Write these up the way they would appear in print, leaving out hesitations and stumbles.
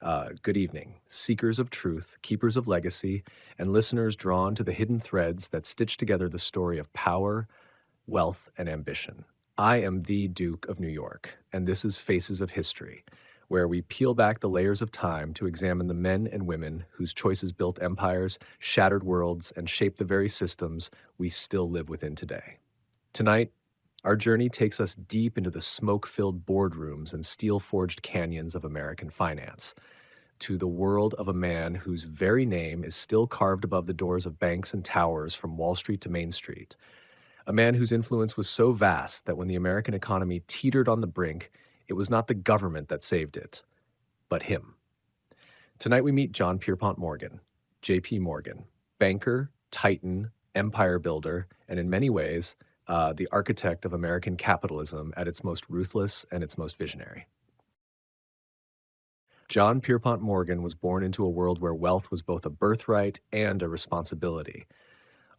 Good evening, seekers of truth, keepers of legacy, and listeners drawn to the hidden threads that stitch together the story of power, wealth, and ambition. I am the Duke of New York, and this is Faces of History, where we peel back the layers of time to examine the men and women whose choices built empires, shattered worlds, and shaped the very systems we still live within today. Tonight, our journey takes us deep into the smoke-filled boardrooms and steel-forged canyons of American finance, to the world of a man whose very name is still carved above the doors of banks and towers from Wall Street to Main Street. A man whose influence was so vast that when the American economy teetered on the brink, it was not the government that saved it, but him. Tonight we meet John Pierpont Morgan, J.P. Morgan, banker, titan, empire builder, and in many ways, the architect of American capitalism at its most ruthless and its most visionary. John Pierpont Morgan was born into a world where wealth was both a birthright and a responsibility,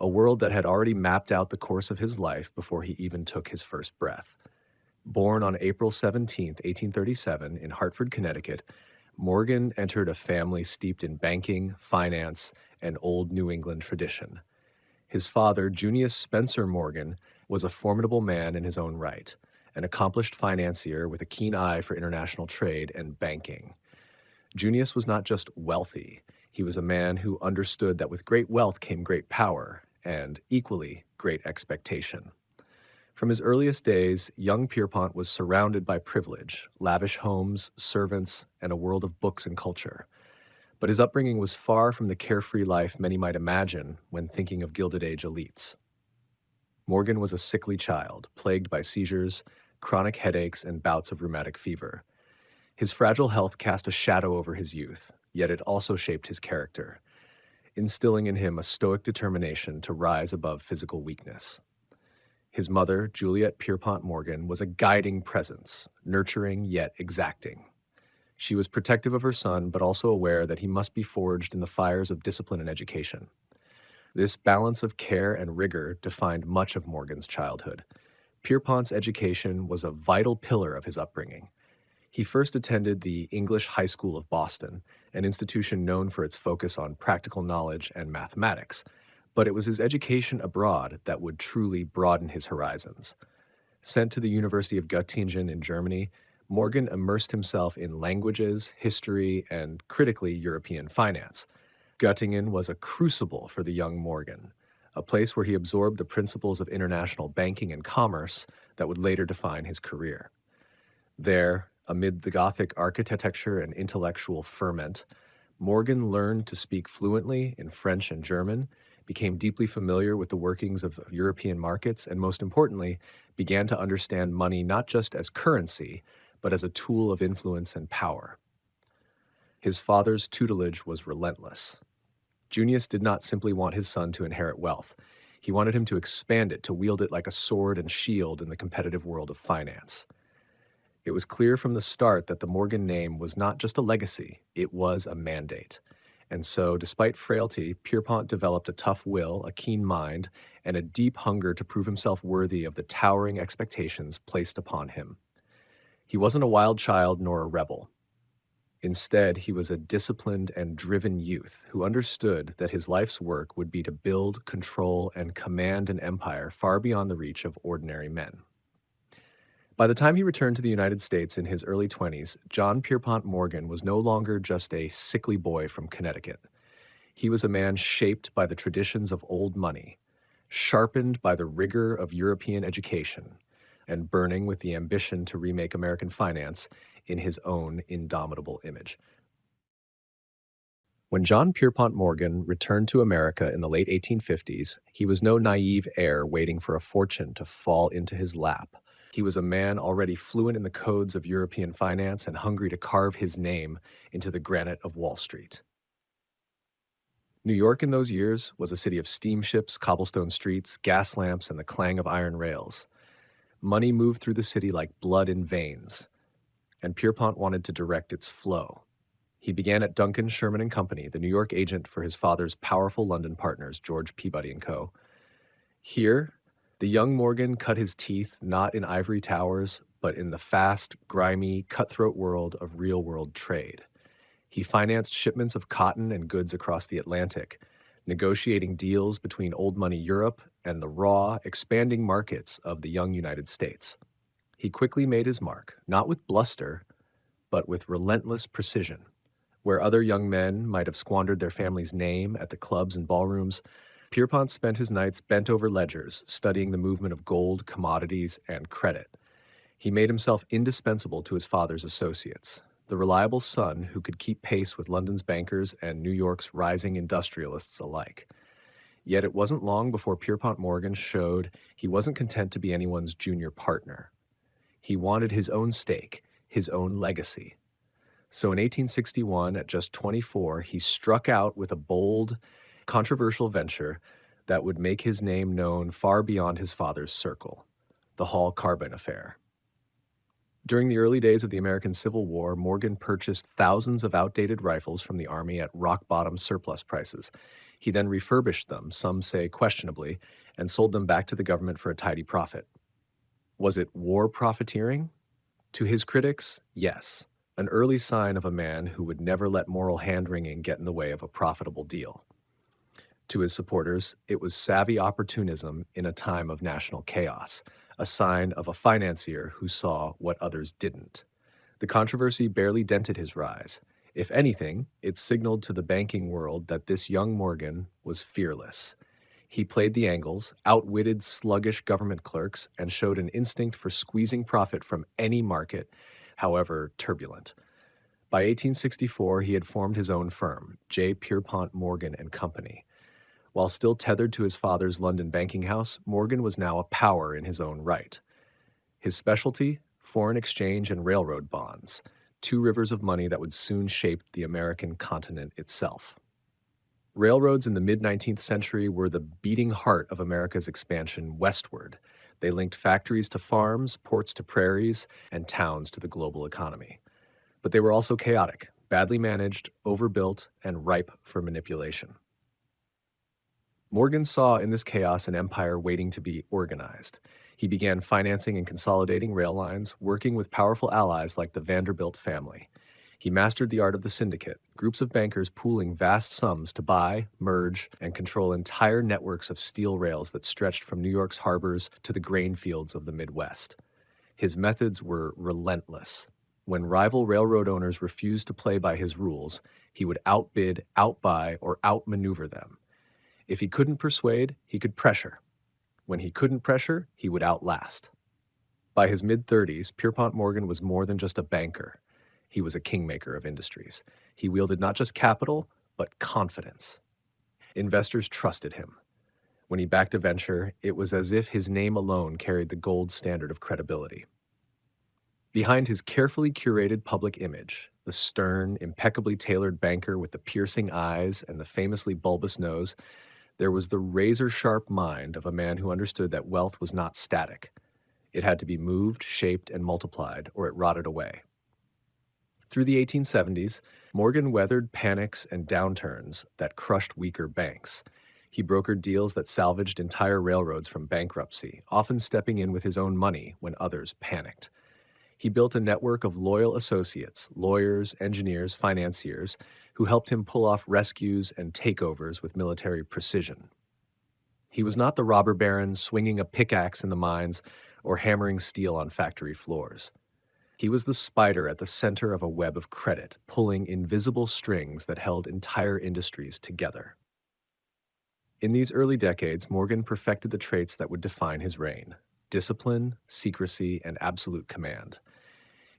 a world that had already mapped out the course of his life before he even took his first breath. Born on April 17, 1837, in Hartford, Connecticut, Morgan entered a family steeped in banking, finance, and old New England tradition. His father, Junius Spencer Morgan, was a formidable man in his own right, an accomplished financier with a keen eye for international trade and banking. Junius was not just wealthy, he was a man who understood that with great wealth came great power, and equally great expectation. From his earliest days, young Pierpont was surrounded by privilege, lavish homes, servants, and a world of books and culture. But his upbringing was far from the carefree life many might imagine when thinking of Gilded Age elites. Morgan was a sickly child, plagued by seizures, chronic headaches, and bouts of rheumatic fever. His fragile health cast a shadow over his youth, yet it also shaped his character, instilling in him a stoic determination to rise above physical weakness. His mother, Juliet Pierpont Morgan, was a guiding presence, nurturing yet exacting. She was protective of her son, but also aware that he must be forged in the fires of discipline and education. This balance of care and rigor defined much of Morgan's childhood. Pierpont's education was a vital pillar of his upbringing. He first attended the English High School of Boston, an institution known for its focus on practical knowledge and mathematics, but it was his education abroad that would truly broaden his horizons. Sent to the University of Göttingen in Germany, Morgan immersed himself in languages, history, and critically European finance. Göttingen was a crucible for the young Morgan, a place where he absorbed the principles of international banking and commerce that would later define his career. There, amid the Gothic architecture and intellectual ferment, Morgan learned to speak fluently in French and German, became deeply familiar with the workings of European markets, and most importantly, began to understand money not just as currency, but as a tool of influence and power. His father's tutelage was relentless. Junius did not simply want his son to inherit wealth. He wanted him to expand it, to wield it like a sword and shield in the competitive world of finance. It was clear from the start that the Morgan name was not just a legacy, it was a mandate. And so, despite frailty, Pierpont developed a tough will, a keen mind, and a deep hunger to prove himself worthy of the towering expectations placed upon him. He wasn't a wild child nor a rebel. Instead, he was a disciplined and driven youth who understood that his life's work would be to build, control, and command an empire far beyond the reach of ordinary men. By the time he returned to the United States in his early 20s, John Pierpont Morgan was no longer just a sickly boy from Connecticut. He was a man shaped by the traditions of old money, sharpened by the rigor of European education, and burning with the ambition to remake American finance in his own indomitable image. When John Pierpont Morgan returned to America in the late 1850s, he was no naive heir waiting for a fortune to fall into his lap. He was a man already fluent in the codes of European finance and hungry to carve his name into the granite of Wall Street. New York in those years was a city of steamships, cobblestone streets, gas lamps, and the clang of iron rails. Money moved through the city like blood in veins, and Pierpont wanted to direct its flow. He began at Duncan, Sherman and Company, the New York agent for his father's powerful London partners, George Peabody and Co. Here, the young Morgan cut his teeth not in ivory towers, but in the fast, grimy, cutthroat world of real-world trade. He financed shipments of cotton and goods across the Atlantic, negotiating deals between old money Europe and the raw, expanding markets of the young United States. He quickly made his mark, not with bluster, but with relentless precision. Where other young men might have squandered their family's name at the clubs and ballrooms, Pierpont spent his nights bent over ledgers, studying the movement of gold, commodities, and credit. He made himself indispensable to his father's associates, the reliable son who could keep pace with London's bankers and New York's rising industrialists alike. Yet it wasn't long before Pierpont Morgan showed he wasn't content to be anyone's junior partner. He wanted his own stake, his own legacy. So in 1861, at just 24, he struck out with a bold, controversial venture that would make his name known far beyond his father's circle, the Hall Carbine affair. During the early days of the American Civil War, Morgan purchased thousands of outdated rifles from the Army at rock-bottom surplus prices. He then refurbished them, some say questionably, and sold them back to the government for a tidy profit. Was it war profiteering? To his critics, yes, an early sign of a man who would never let moral hand-wringing get in the way of a profitable deal. To his supporters, it was savvy opportunism in a time of national chaos, a sign of a financier who saw what others didn't. The controversy barely dented his rise. If anything, it signaled to the banking world that this young Morgan was fearless. He played the angles, outwitted sluggish government clerks, and showed an instinct for squeezing profit from any market, however turbulent. By 1864, he had formed his own firm, J. Pierpont Morgan and Company. While still tethered to his father's London banking house, Morgan was now a power in his own right. His specialty? Foreign exchange and railroad bonds, two rivers of money that would soon shape the American continent itself. Railroads in the mid-19th century were the beating heart of America's expansion westward. They linked factories to farms, ports to prairies, and towns to the global economy. But they were also chaotic, badly managed, overbuilt, and ripe for manipulation. Morgan saw in this chaos an empire waiting to be organized. He began financing and consolidating rail lines, working with powerful allies like the Vanderbilt family. He mastered the art of the syndicate, groups of bankers pooling vast sums to buy, merge, and control entire networks of steel rails that stretched from New York's harbors to the grain fields of the Midwest. His methods were relentless. When rival railroad owners refused to play by his rules, he would outbid, outbuy, or outmaneuver them. If he couldn't persuade, he could pressure. When he couldn't pressure, he would outlast. By his mid-30s, Pierpont Morgan was more than just a banker. He was a kingmaker of industries. He wielded not just capital, but confidence. Investors trusted him. When he backed a venture, it was as if his name alone carried the gold standard of credibility. Behind his carefully curated public image, the stern, impeccably tailored banker with the piercing eyes and the famously bulbous nose, there was the razor-sharp mind of a man who understood that wealth was not static. It had to be moved, shaped, and multiplied, or it rotted away. Through the 1870s, Morgan weathered panics and downturns that crushed weaker banks. He brokered deals that salvaged entire railroads from bankruptcy, often stepping in with his own money when others panicked. He built a network of loyal associates, lawyers, engineers, financiers, who helped him pull off rescues and takeovers with military precision. He was not the robber baron swinging a pickaxe in the mines or hammering steel on factory floors. He was the spider at the center of a web of credit, pulling invisible strings that held entire industries together. In these early decades, Morgan perfected the traits that would define his reign: discipline, secrecy, and absolute command.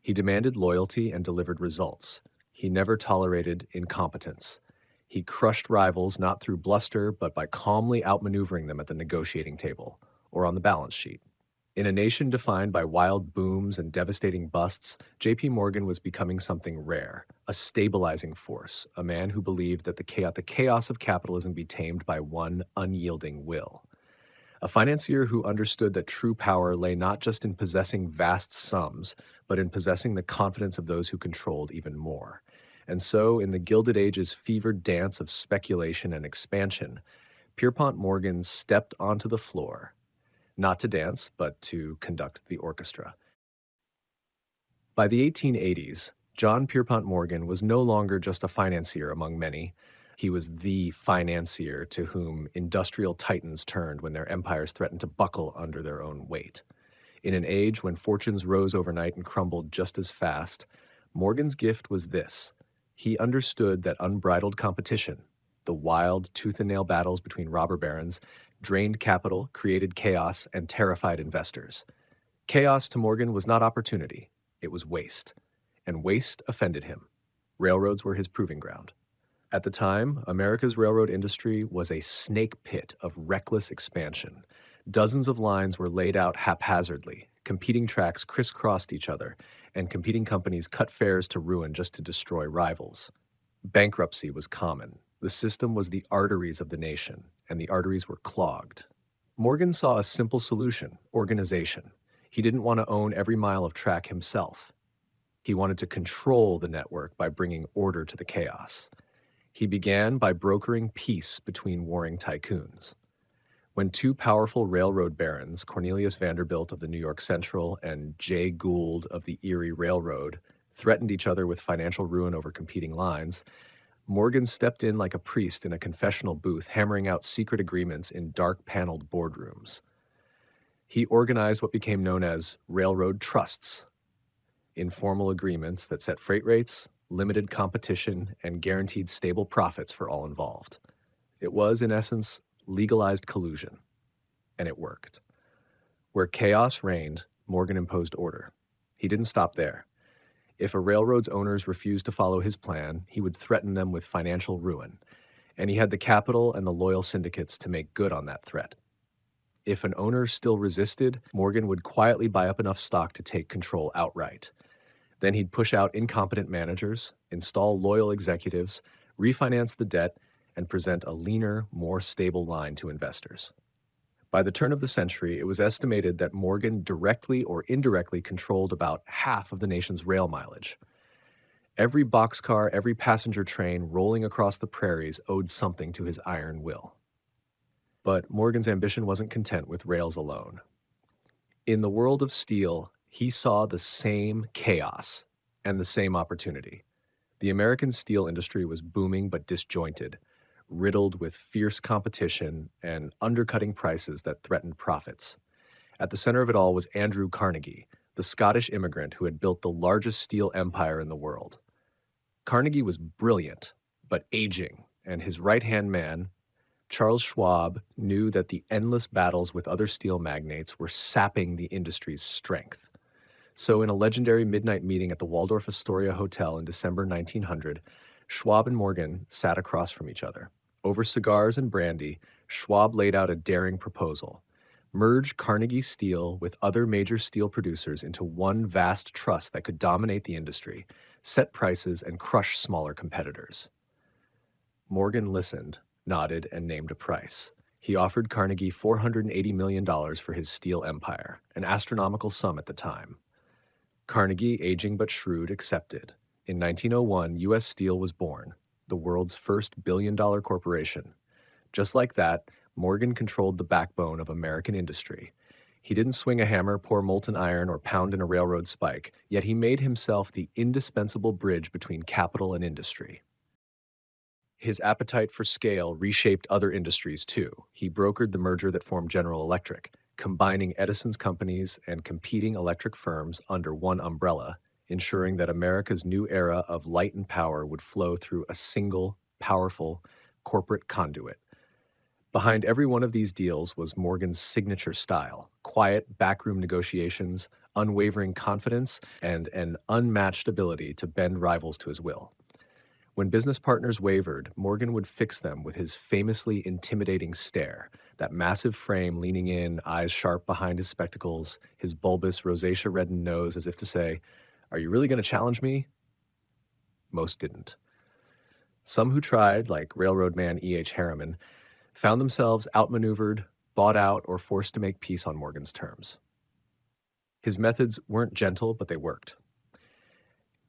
He demanded loyalty and delivered results. He never tolerated incompetence. He crushed rivals not through bluster, but by calmly outmaneuvering them at the negotiating table or on the balance sheet. In a nation defined by wild booms and devastating busts, J.P. Morgan was becoming something rare, a stabilizing force, a man who believed that the chaos of capitalism be tamed by one unyielding will. A financier who understood that true power lay not just in possessing vast sums, but in possessing the confidence of those who controlled even more. And so, in the Gilded Age's fevered dance of speculation and expansion, Pierpont Morgan stepped onto the floor, not to dance, but to conduct the orchestra. By the 1880s, John Pierpont Morgan was no longer just a financier among many. He was the financier to whom industrial titans turned when their empires threatened to buckle under their own weight. In an age when fortunes rose overnight and crumbled just as fast, Morgan's gift was this. He understood that unbridled competition, the wild tooth and nail battles between robber barons, drained capital, created chaos, and terrified investors. Chaos to Morgan was not opportunity, it was waste. And waste offended him. Railroads were his proving ground. At the time, America's railroad industry was a snake pit of reckless expansion. Dozens of lines were laid out haphazardly, competing tracks crisscrossed each other, and competing companies cut fares to ruin just to destroy rivals. Bankruptcy was common. The system was the arteries of the nation, and the arteries were clogged. Morgan saw a simple solution: organization. He didn't want to own every mile of track himself. He wanted to control the network by bringing order to the chaos. He began by brokering peace between warring tycoons. When two powerful railroad barons, Cornelius Vanderbilt of the New York Central and Jay Gould of the Erie Railroad, threatened each other with financial ruin over competing lines, Morgan stepped in like a priest in a confessional booth, hammering out secret agreements in dark-paneled boardrooms. He organized what became known as railroad trusts, informal agreements that set freight rates, limited competition, and guaranteed stable profits for all involved. It was, in essence, legalized collusion, and it worked. Where chaos reigned, Morgan imposed order. He didn't stop there. If a railroad's owners refused to follow his plan, he would threaten them with financial ruin, and he had the capital and the loyal syndicates to make good on that threat. If an owner still resisted, Morgan would quietly buy up enough stock to take control outright. Then he'd push out incompetent managers, install loyal executives, refinance the debt, and present a leaner, more stable line to investors. By the turn of the century, it was estimated that Morgan directly or indirectly controlled about half of the nation's rail mileage. Every boxcar, every passenger train rolling across the prairies owed something to his iron will. But Morgan's ambition wasn't content with rails alone. In the world of steel, he saw the same chaos and the same opportunity. The American steel industry was booming but disjointed, riddled with fierce competition and undercutting prices that threatened profits. At the center of it all was Andrew Carnegie, the Scottish immigrant who had built the largest steel empire in the world. Carnegie was brilliant, but aging, and his right-hand man, Charles Schwab, knew that the endless battles with other steel magnates were sapping the industry's strength. So in a legendary midnight meeting at the Waldorf Astoria Hotel in December 1900, Schwab and Morgan sat across from each other. Over cigars and brandy, Schwab laid out a daring proposal: merge Carnegie Steel with other major steel producers into one vast trust that could dominate the industry, set prices, and crush smaller competitors. Morgan listened, nodded, and named a price. He offered Carnegie $480 million for his steel empire, an astronomical sum at the time. Carnegie, aging but shrewd, accepted. In 1901, US Steel was born, the world's first billion-dollar corporation. Just like that, Morgan controlled the backbone of American industry. He didn't swing a hammer, pour molten iron, or pound in a railroad spike, yet he made himself the indispensable bridge between capital and industry. His appetite for scale reshaped other industries too. He brokered the merger that formed General Electric, combining Edison's companies and competing electric firms under one umbrella, ensuring that America's new era of light and power would flow through a single, powerful, corporate conduit. Behind every one of these deals was Morgan's signature style: quiet backroom negotiations, unwavering confidence, and an unmatched ability to bend rivals to his will. When business partners wavered, Morgan would fix them with his famously intimidating stare, that massive frame leaning in, eyes sharp behind his spectacles, his bulbous rosacea-reddened nose as if to say, "Are you really going to challenge me?" Most didn't. Some who tried, like railroad man E.H. Harriman, found themselves outmaneuvered, bought out, or forced to make peace on Morgan's terms. His methods weren't gentle, but they worked.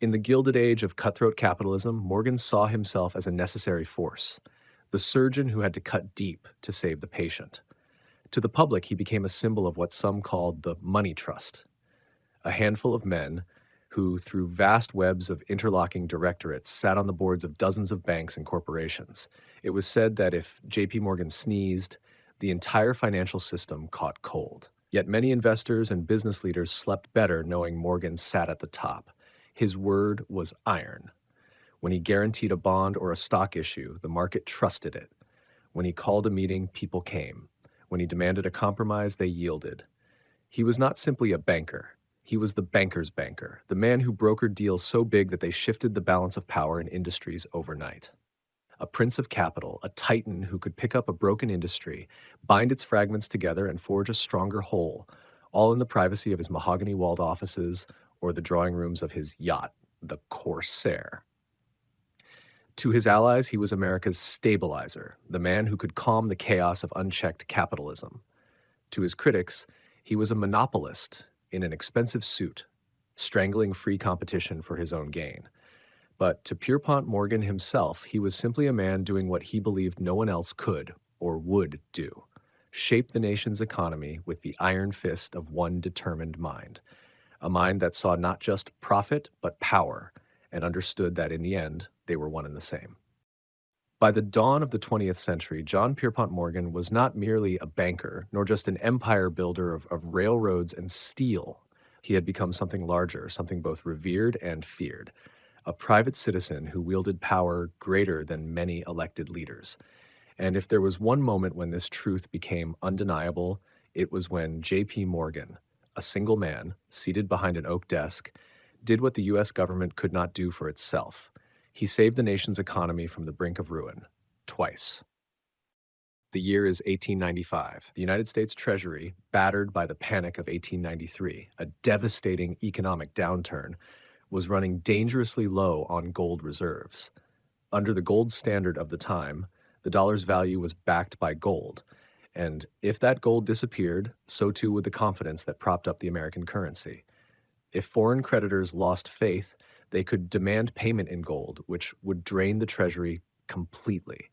In the Gilded Age of cutthroat capitalism, Morgan saw himself as a necessary force, the surgeon who had to cut deep to save the patient. To the public, he became a symbol of what some called the money trust, a handful of men who, through vast webs of interlocking directorates, sat on the boards of dozens of banks and corporations. It was said that if JP Morgan sneezed, the entire financial system caught cold. Yet many investors and business leaders slept better knowing Morgan sat at the top. His word was iron. When he guaranteed a bond or a stock issue, the market trusted it. When he called a meeting, people came. When he demanded a compromise, they yielded. He was not simply a banker. He was the banker's banker, the man who brokered deals so big that they shifted the balance of power in industries overnight. A prince of capital, a titan who could pick up a broken industry, bind its fragments together, and forge a stronger whole, all in the privacy of his mahogany-walled offices or the drawing rooms of his yacht, the Corsair. To his allies, he was America's stabilizer, the man who could calm the chaos of unchecked capitalism. To his critics, he was a monopolist in an expensive suit, strangling free competition for his own gain. But to Pierpont Morgan himself, he was simply a man doing what he believed no one else could or would do: shape the nation's economy with the iron fist of one determined mind, a mind that saw not just profit but power, and understood that in the end, they were one and the same. By the dawn of the 20th century, John Pierpont Morgan was not merely a banker, nor just an empire builder of railroads and steel. He had become something larger, something both revered and feared, a private citizen who wielded power greater than many elected leaders. And if there was one moment when this truth became undeniable, it was when J.P. Morgan, a single man, seated behind an oak desk, did what the U.S. government could not do for itself. He saved the nation's economy from the brink of ruin, twice. The year is 1895. The United States Treasury, battered by the panic of 1893, a devastating economic downturn, was running dangerously low on gold reserves. Under the gold standard of the time, the dollar's value was backed by gold, and if that gold disappeared, so too would the confidence that propped up the American currency. If foreign creditors lost faith, they could demand payment in gold, which would drain the Treasury completely.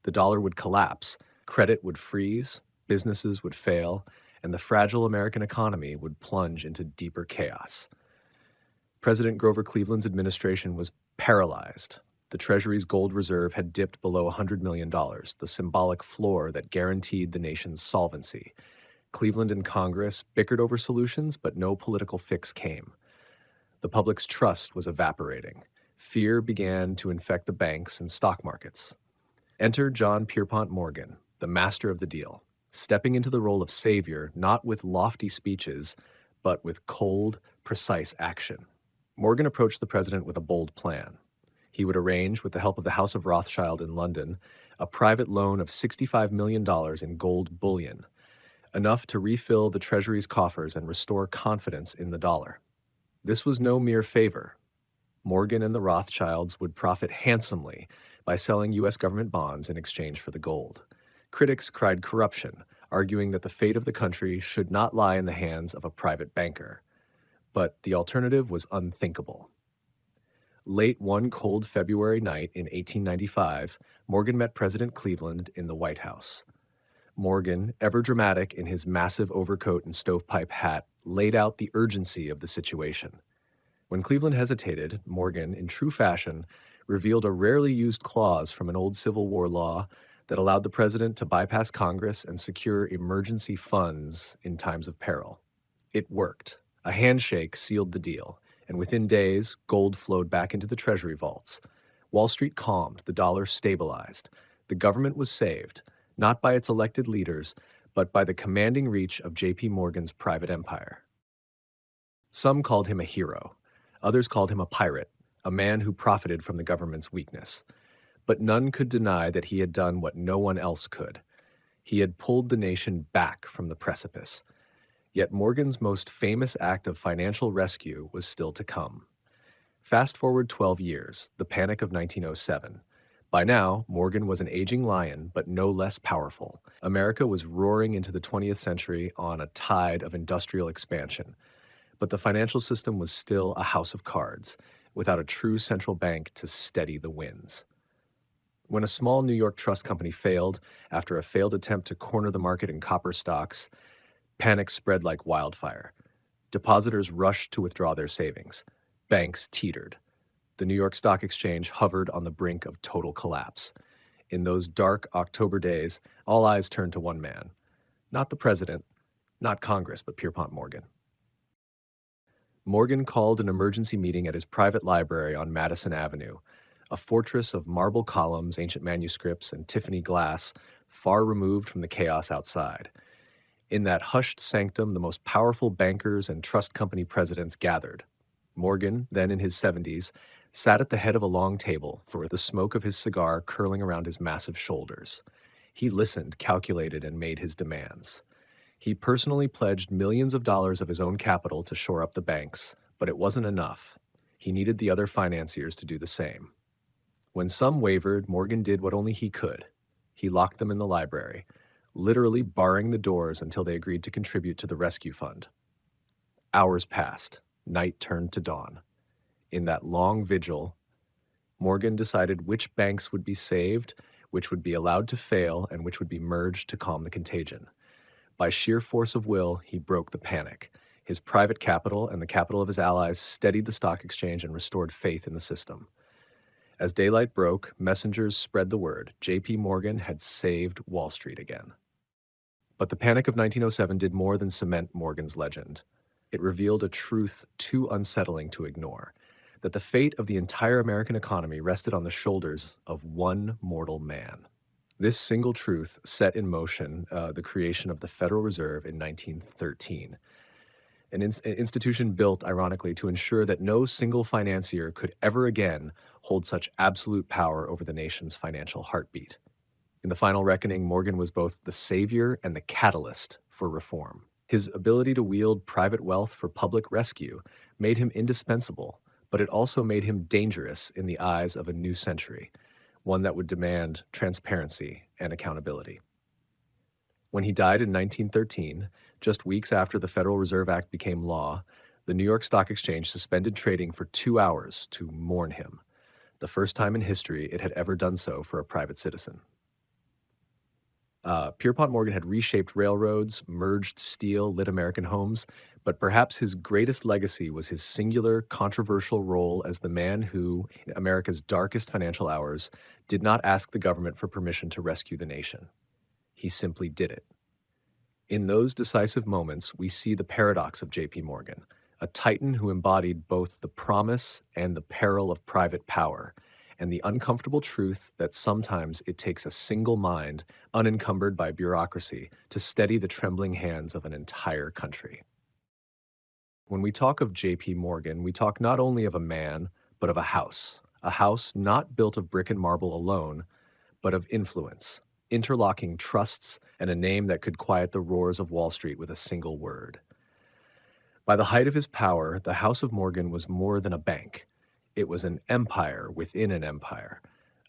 The dollar would collapse, credit would freeze, businesses would fail, and the fragile American economy would plunge into deeper chaos. President Grover Cleveland's administration was paralyzed. The Treasury's gold reserve had dipped below $100 million, the symbolic floor that guaranteed the nation's solvency. Cleveland and Congress bickered over solutions, but no political fix came. The public's trust was evaporating. Fear began to infect the banks and stock markets. Enter John Pierpont Morgan, the master of the deal, stepping into the role of savior, not with lofty speeches, but with cold, precise action. Morgan approached the president with a bold plan. He would arrange, with the help of the House of Rothschild in London, a private loan of $65 million in gold bullion, enough to refill the Treasury's coffers and restore confidence in the dollar. This was no mere favor. Morgan and the Rothschilds would profit handsomely by selling U.S. government bonds in exchange for the gold. Critics cried corruption, arguing that the fate of the country should not lie in the hands of a private banker. But the alternative was unthinkable. Late one cold February night in 1895, Morgan met President Cleveland in the White House. Morgan, ever dramatic in his massive overcoat and stovepipe hat, laid out the urgency of the situation. When Cleveland hesitated, Morgan, in true fashion, revealed a rarely used clause from an old Civil War law that allowed the president to bypass Congress and secure emergency funds in times of peril. It worked. A handshake sealed the deal, and within days, gold flowed back into the Treasury vaults. Wall Street calmed, the dollar stabilized. The government was saved, not by its elected leaders, but by the commanding reach of J.P. Morgan's private empire. Some called him a hero. Others called him a pirate, a man who profited from the government's weakness. But none could deny that he had done what no one else could. He had pulled the nation back from the precipice. Yet Morgan's most famous act of financial rescue was still to come. Fast forward 12 years, the Panic of 1907. By now, Morgan was an aging lion, but no less powerful. America was roaring into the 20th century on a tide of industrial expansion. But the financial system was still a house of cards, without a true central bank to steady the winds. When a small New York trust company failed after a failed attempt to corner the market in copper stocks, panic spread like wildfire. Depositors rushed to withdraw their savings. Banks teetered. The New York Stock Exchange hovered on the brink of total collapse. In those dark October days, all eyes turned to one man. Not the president, not Congress, but Pierpont Morgan. Morgan called an emergency meeting at his private library on Madison Avenue, a fortress of marble columns, ancient manuscripts, and Tiffany glass, far removed from the chaos outside. In that hushed sanctum, the most powerful bankers and trust company presidents gathered. Morgan, then in his 70s, sat at the head of a long table, for the smoke of his cigar curling around his massive shoulders. He listened, calculated, and made his demands. He personally pledged millions of dollars of his own capital to shore up the banks, but it wasn't enough. He needed the other financiers to do the same. When some wavered, Morgan did what only he could. He locked them in the library, literally barring the doors until they agreed to contribute to the rescue fund. Hours passed. Night turned to dawn. In that long vigil, Morgan decided which banks would be saved, which would be allowed to fail, and which would be merged to calm the contagion. By sheer force of will, he broke the panic. His private capital and the capital of his allies steadied the stock exchange and restored faith in the system. As daylight broke, messengers spread the word. J.P. Morgan had saved Wall Street again. But the panic of 1907 did more than cement Morgan's legend. It revealed a truth too unsettling to ignore, that the fate of the entire American economy rested on the shoulders of one mortal man. This single truth set in motion the creation of the Federal Reserve in 1913, an institution built, ironically, to ensure that no single financier could ever again hold such absolute power over the nation's financial heartbeat. In the final reckoning, Morgan was both the savior and the catalyst for reform. His ability to wield private wealth for public rescue made him indispensable, but it also made him dangerous in the eyes of a new century, one that would demand transparency and accountability. When he died in 1913, just weeks after the Federal Reserve Act became law, the New York Stock Exchange suspended trading for 2 hours to mourn him, the first time in history it had ever done so for a private citizen. Pierpont Morgan had reshaped railroads, merged steel, lit American homes, but perhaps his greatest legacy was his singular, controversial role as the man who, in America's darkest financial hours, did not ask the government for permission to rescue the nation. He simply did it. In those decisive moments, we see the paradox of J.P. Morgan, a titan who embodied both the promise and the peril of private power, and the uncomfortable truth that sometimes it takes a single mind, unencumbered by bureaucracy, to steady the trembling hands of an entire country. When we talk of J.P. Morgan, we talk not only of a man, but of a house not built of brick and marble alone, but of influence, interlocking trusts, and a name that could quiet the roars of Wall Street with a single word. By the height of his power, the House of Morgan was more than a bank. It was an empire within an empire,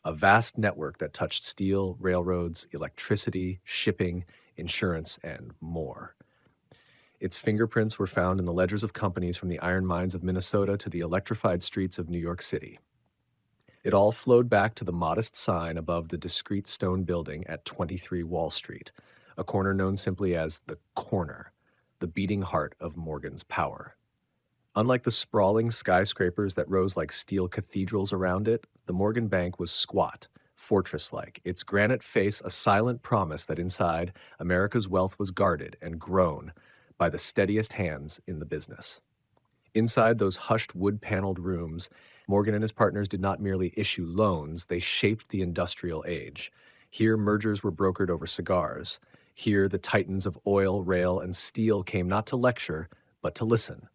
a vast network that touched steel, railroads, electricity, shipping, insurance, and more. Its fingerprints were found in the ledgers of companies from the iron mines of Minnesota to the electrified streets of New York City. It all flowed back to the modest sign above the discreet stone building at 23 Wall Street, a corner known simply as the Corner, the beating heart of Morgan's power. Unlike the sprawling skyscrapers that rose like steel cathedrals around it, the Morgan Bank was squat, fortress-like, its granite face a silent promise that inside, America's wealth was guarded and grown by the steadiest hands in the business. Inside those hushed wood-paneled rooms, Morgan and his partners did not merely issue loans, they shaped the industrial age. Here, mergers were brokered over cigars. Here, the titans of oil, rail, and steel came not to lecture, but to listen.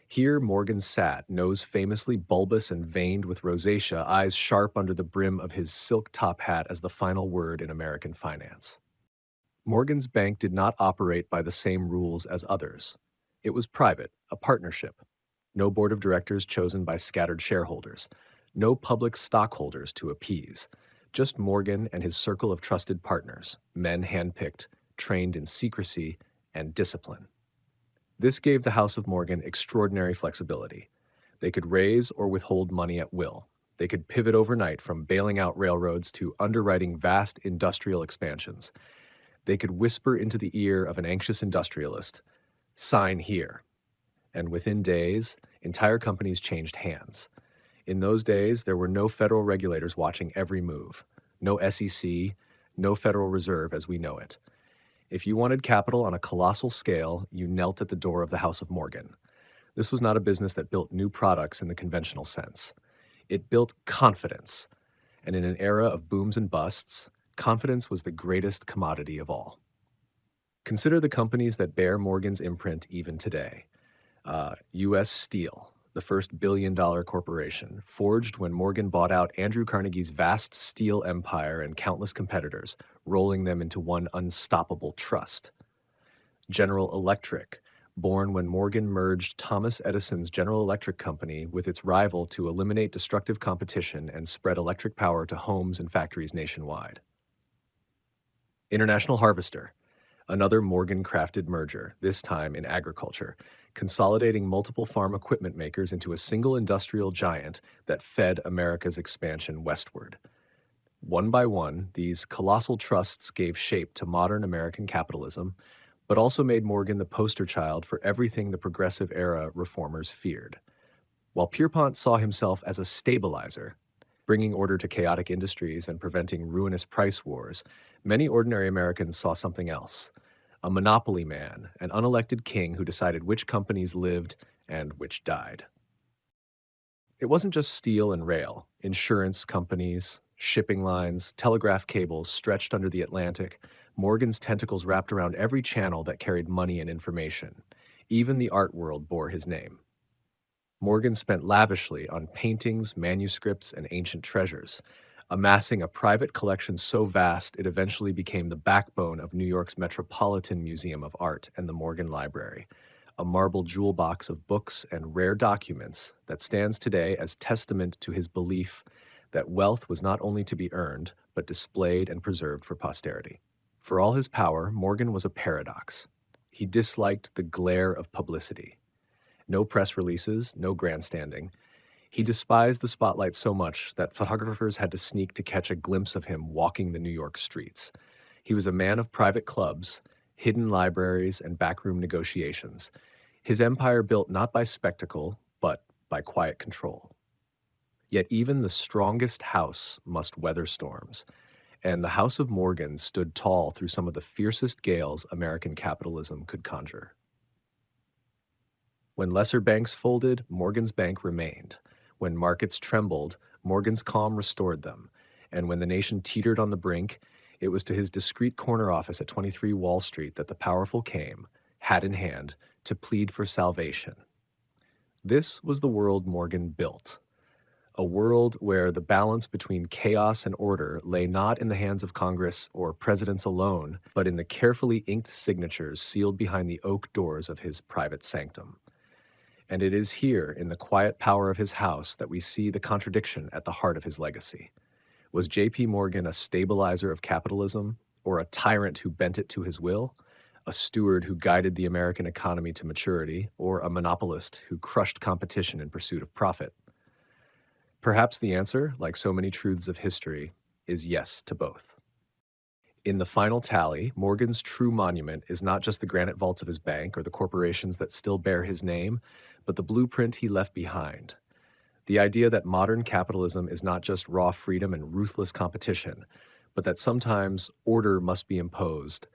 Here, Morgan sat, nose famously bulbous and veined with rosacea, eyes sharp under the brim of his silk top hat as the final word in American finance. Morgan's bank did not operate by the same rules as others. It was private, a partnership. No board of directors chosen by scattered shareholders. No public stockholders to appease. Just Morgan and his circle of trusted partners, men handpicked, trained in secrecy and discipline. This gave the House of Morgan extraordinary flexibility. They could raise or withhold money at will. They could pivot overnight from bailing out railroads to underwriting vast industrial expansions. They could whisper into the ear of an anxious industrialist, "Sign here." and within days, entire companies changed hands. In those days, there were no federal regulators watching every move, no SEC, no Federal Reserve as we know it. If you wanted capital on a colossal scale, you knelt at the door of the House of Morgan. This was not a business that built new products in the conventional sense. It built confidence, and in an era of booms and busts, confidence was the greatest commodity of all. Consider the companies that bear Morgan's imprint even today. US Steel, the first billion-dollar corporation, forged when Morgan bought out Andrew Carnegie's vast steel empire and countless competitors, rolling them into one unstoppable trust. General Electric, born when Morgan merged Thomas Edison's General Electric Company with its rival to eliminate destructive competition and spread electric power to homes and factories nationwide. International Harvester, another Morgan-crafted merger, this time in agriculture, consolidating multiple farm equipment makers into a single industrial giant that fed America's expansion westward. One by one, these colossal trusts gave shape to modern American capitalism, but also made Morgan the poster child for everything the progressive era reformers feared. While Pierpont saw himself as a stabilizer, bringing order to chaotic industries and preventing ruinous price wars, many ordinary Americans saw something else: a monopoly man, an unelected king who decided which companies lived and which died. It wasn't just steel and rail. Insurance companies, shipping lines, telegraph cables stretched under the Atlantic. Morgan's tentacles wrapped around every channel that carried money and information. Even the art world bore his name. Morgan spent lavishly on paintings, manuscripts, and ancient treasures, amassing a private collection so vast it eventually became the backbone of New York's Metropolitan Museum of Art and the Morgan Library, a marble jewel box of books and rare documents that stands today as testament to his belief that wealth was not only to be earned, but displayed and preserved for posterity. For all his power, Morgan was a paradox. He disliked the glare of publicity. No press releases, no grandstanding. He despised the spotlight so much that photographers had to sneak to catch a glimpse of him walking the New York streets. He was a man of private clubs, hidden libraries, and backroom negotiations. His empire built not by spectacle, but by quiet control. Yet even the strongest house must weather storms, and the House of Morgan stood tall through some of the fiercest gales American capitalism could conjure. When lesser banks folded, Morgan's bank remained. When markets trembled, Morgan's calm restored them. And when the nation teetered on the brink, it was to his discreet corner office at 23 Wall Street that the powerful came, hat in hand, to plead for salvation. This was the world Morgan built. A world where the balance between chaos and order lay not in the hands of Congress or presidents alone, but in the carefully inked signatures sealed behind the oak doors of his private sanctum. And it is here, in the quiet power of his house, that we see the contradiction at the heart of his legacy. Was J.P. Morgan a stabilizer of capitalism, or a tyrant who bent it to his will? A steward who guided the American economy to maturity, or a monopolist who crushed competition in pursuit of profit? Perhaps the answer, like so many truths of history, is yes to both. In the final tally, Morgan's true monument is not just the granite vaults of his bank or the corporations that still bear his name, but the blueprint he left behind. The idea that modern capitalism is not just raw freedom and ruthless competition, but that sometimes order must be imposed,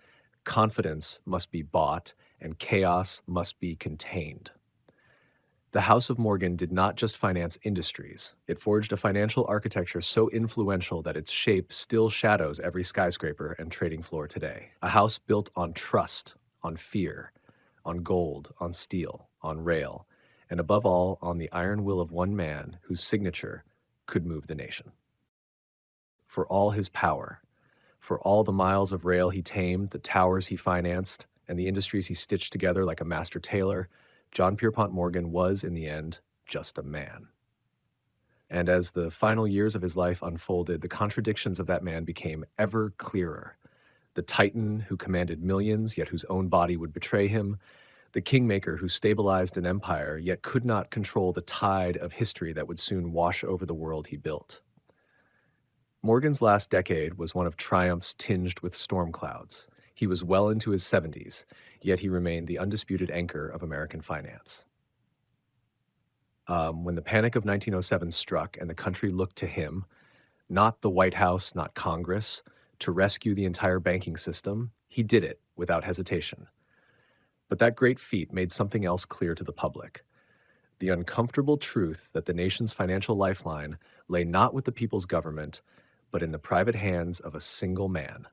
confidence must be bought, and chaos must be contained. The House of Morgan did not just finance industries. It forged a financial architecture so influential that its shape still shadows every skyscraper and trading floor today. A house built on trust, on fear, on gold, on steel, on rail, and above all, on the iron will of one man whose signature could move the nation. For all his power, for all the miles of rail he tamed, the towers he financed, and the industries he stitched together like a master tailor, John Pierpont Morgan was, in the end, just a man. And as the final years of his life unfolded, the contradictions of that man became ever clearer. The titan who commanded millions, yet whose own body would betray him. The kingmaker who stabilized an empire, yet could not control the tide of history that would soon wash over the world he built. Morgan's last decade was one of triumphs tinged with storm clouds. He was well into his 70s, yet he remained the undisputed anchor of American finance. When the Panic of 1907 struck and the country looked to him, not the White House, not Congress, to rescue the entire banking system, he did it without hesitation. But that great feat made something else clear to the public: the uncomfortable truth that the nation's financial lifeline lay not with the people's government, but in the private hands of a single man.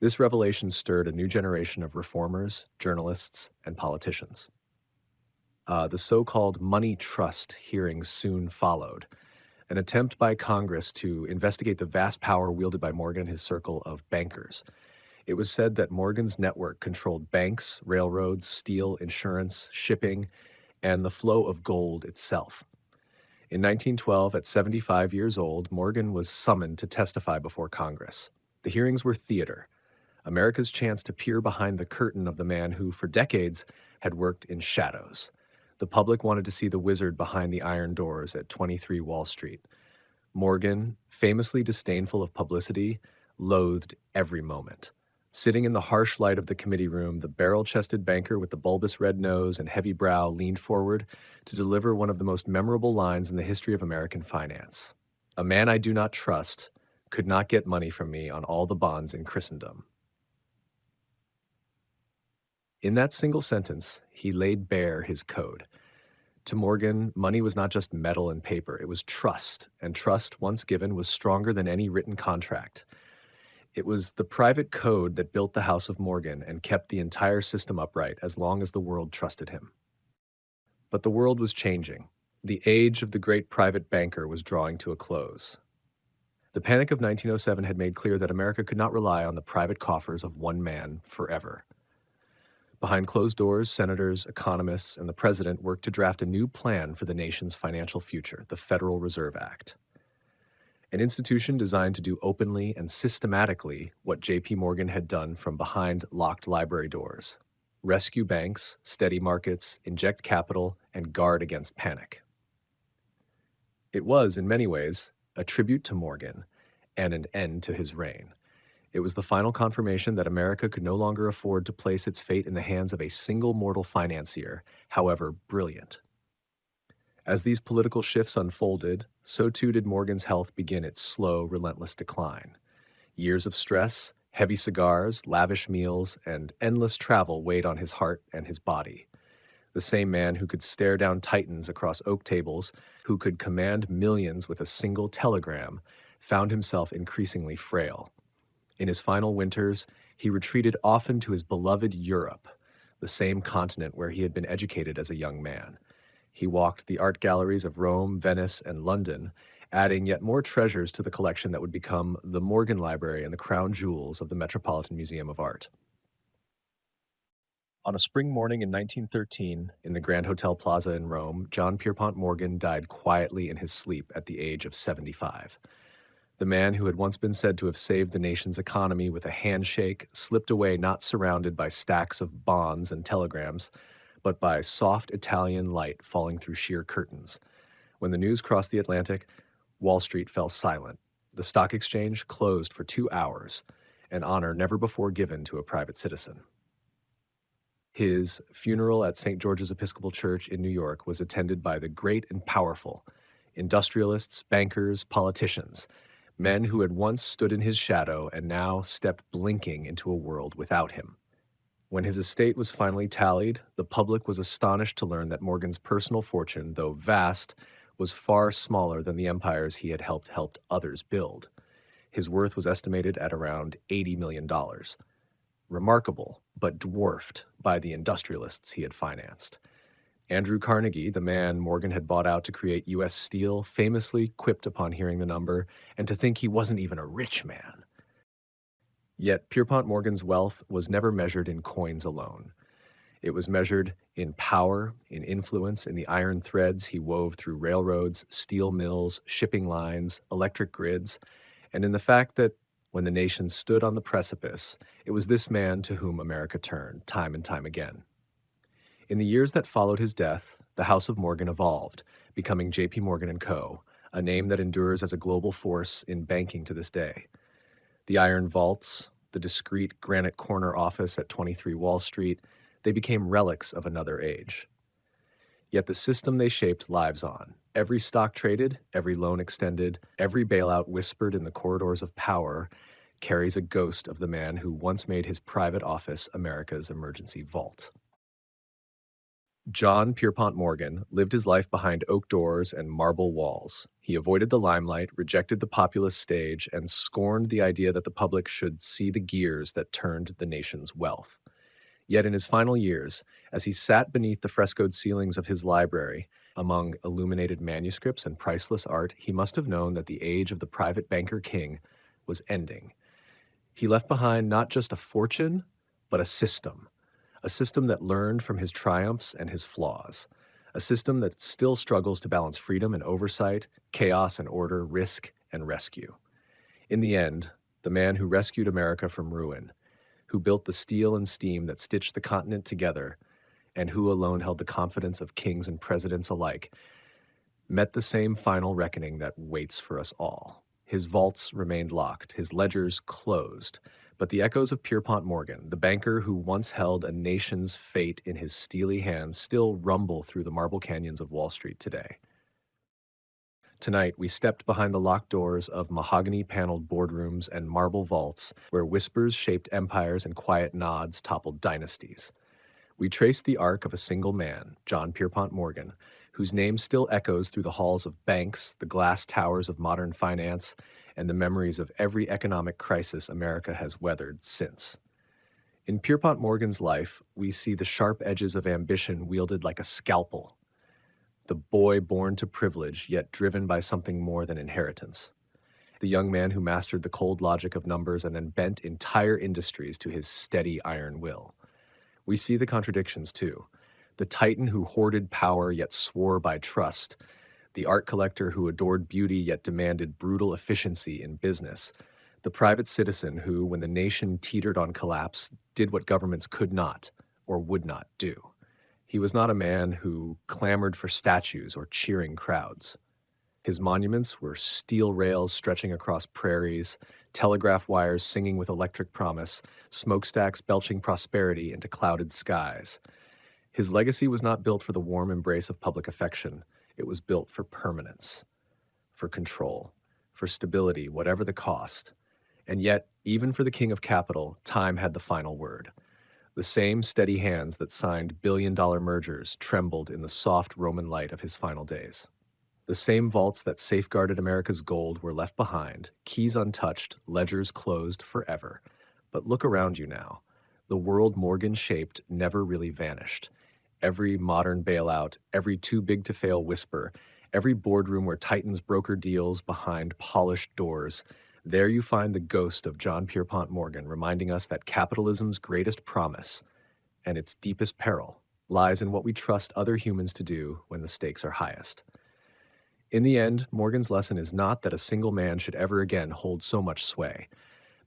This revelation stirred a new generation of reformers, journalists, and politicians. The so-called money trust hearings soon followed, an attempt by Congress to investigate the vast power wielded by Morgan and his circle of bankers. It was said that Morgan's network controlled banks, railroads, steel, insurance, shipping, and the flow of gold itself. In 1912, at 75 years old, Morgan was summoned to testify before Congress. The hearings were theater, America's chance to peer behind the curtain of the man who, for decades, had worked in shadows. The public wanted to see the wizard behind the iron doors at 23 Wall Street. Morgan, famously disdainful of publicity, loathed every moment. Sitting in the harsh light of the committee room, the barrel-chested banker with the bulbous red nose and heavy brow leaned forward to deliver one of the most memorable lines in the history of American finance. "A man I do not trust could not get money from me on all the bonds in Christendom." In that single sentence, he laid bare his code. To Morgan, money was not just metal and paper, it was trust, and trust, once given, was stronger than any written contract. It was the private code that built the House of Morgan and kept the entire system upright as long as the world trusted him. But the world was changing. The age of the great private banker was drawing to a close. The Panic of 1907 had made clear that America could not rely on the private coffers of one man forever. Behind closed doors, senators, economists, and the president worked to draft a new plan for the nation's financial future, the Federal Reserve Act. An institution designed to do openly and systematically what J.P. Morgan had done from behind locked library doors: rescue banks, steady markets, inject capital, and guard against panic. It was, in many ways, a tribute to Morgan and an end to his reign. It was the final confirmation that America could no longer afford to place its fate in the hands of a single mortal financier, however brilliant. As these political shifts unfolded, so too did Morgan's health begin its slow, relentless decline. Years of stress, heavy cigars, lavish meals, and endless travel weighed on his heart and his body. The same man who could stare down titans across oak tables, who could command millions with a single telegram, found himself increasingly frail. In his final winters, he retreated often to his beloved Europe, the same continent where he had been educated as a young man. He walked the art galleries of Rome, Venice, and London, adding yet more treasures to the collection that would become the Morgan Library and the crown jewels of the Metropolitan Museum of Art. On a spring morning in 1913, in the Grand Hotel Plaza in Rome, John Pierpont Morgan died quietly in his sleep at the age of 75. The man who had once been said to have saved the nation's economy with a handshake slipped away not surrounded by stacks of bonds and telegrams, but by soft Italian light falling through sheer curtains. When the news crossed the Atlantic, Wall Street fell silent. The stock exchange closed for 2 hours, an honor never before given to a private citizen. His funeral at St. George's Episcopal Church in New York was attended by the great and powerful, industrialists, bankers, politicians, men who had once stood in his shadow and now stepped blinking into a world without him. When his estate was finally tallied, the public was astonished to learn that Morgan's personal fortune, though vast, was far smaller than the empires he had helped others build. His worth was estimated at around $80 million. Remarkable, but dwarfed by the industrialists he had financed. Andrew Carnegie, the man Morgan had bought out to create US Steel, famously quipped upon hearing the number, and to think he wasn't even a rich man. Yet Pierpont Morgan's wealth was never measured in coins alone. It was measured in power, in influence, in the iron threads he wove through railroads, steel mills, shipping lines, electric grids, and in the fact that when the nation stood on the precipice, it was this man to whom America turned time and time again. In the years that followed his death, the House of Morgan evolved, becoming J.P. Morgan & Co., a name that endures as a global force in banking to this day. The iron vaults, the discreet granite corner office at 23 Wall Street, they became relics of another age. Yet the system they shaped lives on. Every stock traded, every loan extended, every bailout whispered in the corridors of power carries a ghost of the man who once made his private office America's emergency vault. John Pierpont Morgan lived his life behind oak doors and marble walls. He avoided the limelight, rejected the populist stage, and scorned the idea that the public should see the gears that turned the nation's wealth. Yet in his final years, as he sat beneath the frescoed ceilings of his library, among illuminated manuscripts and priceless art, he must have known that the age of the private banker king was ending. He left behind not just a fortune, but a system that learned from his triumphs and his flaws, a system that still struggles to balance freedom and oversight, chaos and order, risk and rescue. In the end, the man who rescued America from ruin, who built the steel and steam that stitched the continent together, and who alone held the confidence of kings and presidents alike, met the same final reckoning that waits for us all. His vaults remained locked, his ledgers closed, but the echoes of Pierpont Morgan, the banker who once held a nation's fate in his steely hands, still rumble through the marble canyons of Wall Street today. Tonight, we stepped behind the locked doors of mahogany-paneled boardrooms and marble vaults where whispers shaped empires and quiet nods toppled dynasties. We traced the arc of a single man, John Pierpont Morgan, whose name still echoes through the halls of banks, the glass towers of modern finance, and the memories of every economic crisis America has weathered since. In Pierpont Morgan's life, we see the sharp edges of ambition wielded like a scalpel, the boy born to privilege yet driven by something more than inheritance, the young man who mastered the cold logic of numbers and then bent entire industries to his steady iron will. We see the contradictions too. The titan who hoarded power yet swore by trust, the art collector who adored beauty yet demanded brutal efficiency in business, the private citizen who, when the nation teetered on collapse, did what governments could not or would not do. He was not a man who clamored for statues or cheering crowds. His monuments were steel rails stretching across prairies, telegraph wires singing with electric promise, smokestacks belching prosperity into clouded skies. His legacy was not built for the warm embrace of public affection. It was built for permanence, for control, for stability, whatever the cost. And yet, even for the king of capital, time had the final word. The same steady hands that signed billion-dollar mergers trembled in the soft Roman light of his final days. The same vaults that safeguarded America's gold were left behind, keys untouched, ledgers closed forever. But look around you now. The world Morgan shaped never really vanished. Every modern bailout, every too-big-to-fail whisper, every boardroom where titans broker deals behind polished doors, there you find the ghost of John Pierpont Morgan reminding us that capitalism's greatest promise and its deepest peril lies in what we trust other humans to do when the stakes are highest. In the end, Morgan's lesson is not that a single man should ever again hold so much sway,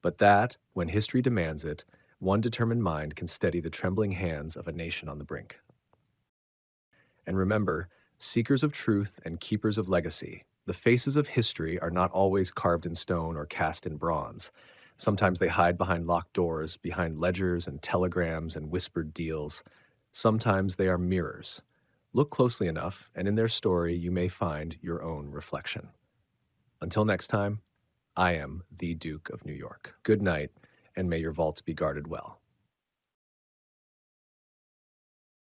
but that, when history demands it, one determined mind can steady the trembling hands of a nation on the brink. And remember, seekers of truth and keepers of legacy, the faces of history are not always carved in stone or cast in bronze. Sometimes they hide behind locked doors, behind ledgers and telegrams and whispered deals. Sometimes they are mirrors. Look closely enough, and in their story you may find your own reflection. Until next time, I am the Duke of New York. Good night, and may your vaults be guarded well.